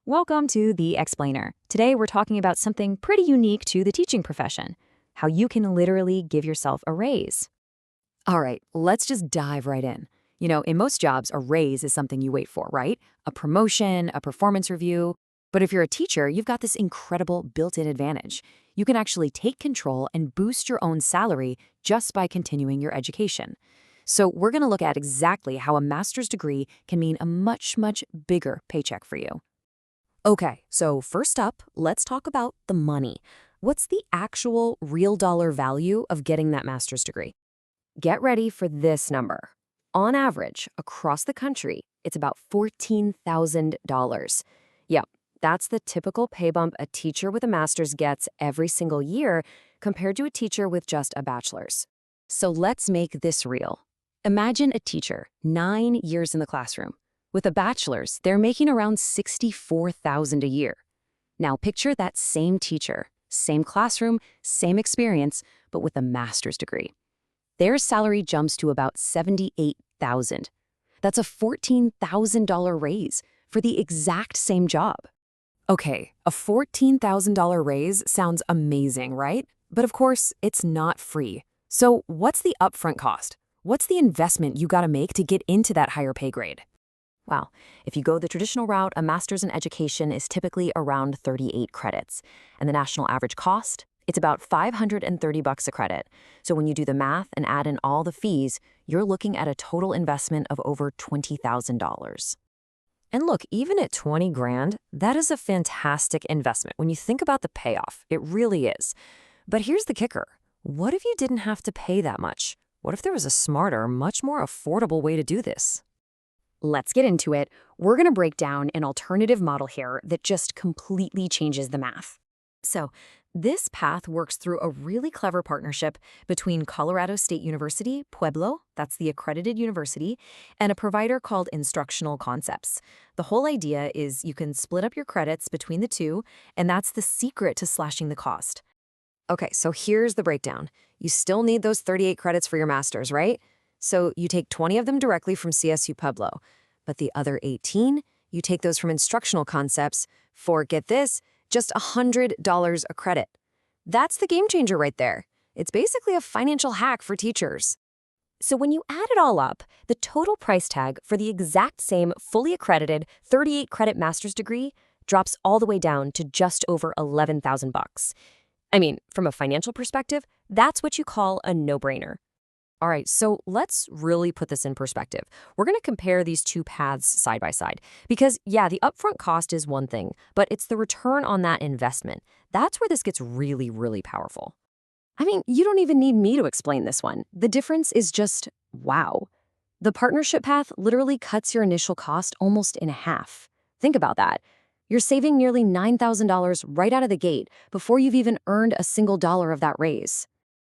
Welcome to The Explainer. Today we're talking about something pretty unique to the teaching profession, how you can literally give yourself a raise. All right, let's just dive right in. In most jobs, a raise is something you wait for, right? A promotion, a performance review. But if you're a teacher, you've got this incredible built-in advantage. You can actually take control and boost your own salary just by continuing your education. So we're going to look at exactly how a master's degree can mean a much, much bigger paycheck for you. Okay, so first up, let's talk about the money. What's the actual real dollar value of getting that master's degree? Get ready for this number. On average, across the country, it's about $14,000. Yep, that's the typical pay bump a teacher with a master's gets every single year compared to a teacher with just a bachelor's. So let's make this real. Imagine a teacher, 9 years in the classroom. With a bachelor's, they're making around $64,000 a year. Now picture that same teacher, same classroom, same experience, but with a master's degree. Their salary jumps to about $78,000. That's a $14,000 raise for the exact same job. Okay, a $14,000 raise sounds amazing, right? But of course, it's not free. So what's the upfront cost? What's the investment you gotta make to get into that higher pay grade? Well, if you go the traditional route, a master's in education is typically around 38 credits. And the national average cost? It's about $530 a credit. So when you do the math and add in all the fees, you're looking at a total investment of over $20,000. And look, even at 20 grand, that is a fantastic investment. When you think about the payoff, it really is. But here's the kicker. What if you didn't have to pay that much? What if there was a smarter, much more affordable way to do this? Let's get into it. We're going to break down an alternative model here that just completely changes the math. So, this path works through a really clever partnership between Colorado State University, Pueblo, that's the accredited university, and a provider called Instructional Concepts. The whole idea is you can split up your credits between the two, and that's the secret to slashing the cost. Okay, so here's the breakdown. You still need those 38 credits for your master's, right? So you take 20 of them directly from CSU Pueblo, but the other 18, you take those from Instructional Concepts for, get this, just $100 a credit. That's the game changer right there. It's basically a financial hack for teachers. So when you add it all up, the total price tag for the exact same fully accredited 38 credit master's degree drops all the way down to just over $11,000. I mean, from a financial perspective, that's what you call a no-brainer. All right, so let's really put this in perspective. We're going to compare these two paths side by side because, yeah, the upfront cost is one thing, but it's the return on that investment. That's where this gets really, really powerful. I mean, you don't even need me to explain this one. The difference is just, wow. The partnership path literally cuts your initial cost almost in half. Think about that. You're saving nearly $9,000 right out of the gate before you've even earned a single dollar of that raise.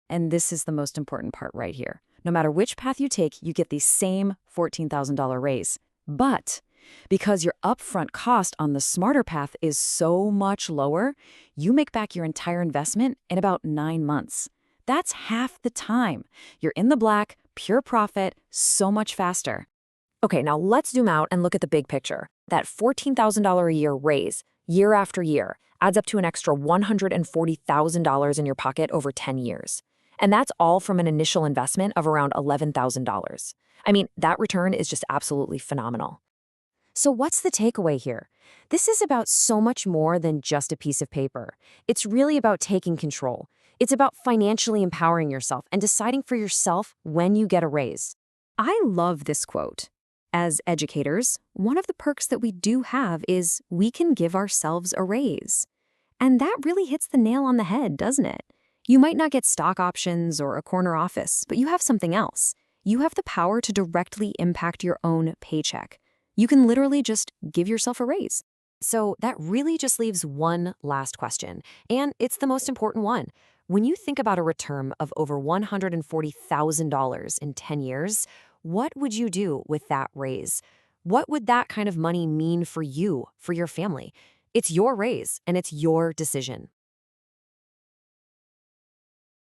And this is the most important part right here. No matter which path you take, you get the same $14,000 raise. But because your upfront cost on the smarter path is so much lower, you make back your entire investment in about 9 months. That's half the time. You're in the black, pure profit, so much faster. Okay, now let's zoom out and look at the big picture. That $14,000 a year raise, year after year, adds up to an extra $140,000 in your pocket over 10 years. And that's all from an initial investment of around $11,000. I mean, that return is just absolutely phenomenal. So what's the takeaway here? This is about so much more than just a piece of paper. It's really about taking control. It's about financially empowering yourself and deciding for yourself when you get a raise. I love this quote. As educators, one of the perks that we do have is we can give ourselves a raise. And that really hits the nail on the head, doesn't it? You might not get stock options or a corner office, but you have something else. You have the power to directly impact your own paycheck. You can literally just give yourself a raise. So that really just leaves one last question, and it's the most important one. When you think about a return of over $140,000 in 10 years, what would you do with that raise? What would that kind of money mean for you, for your family? It's your raise, and it's your decision.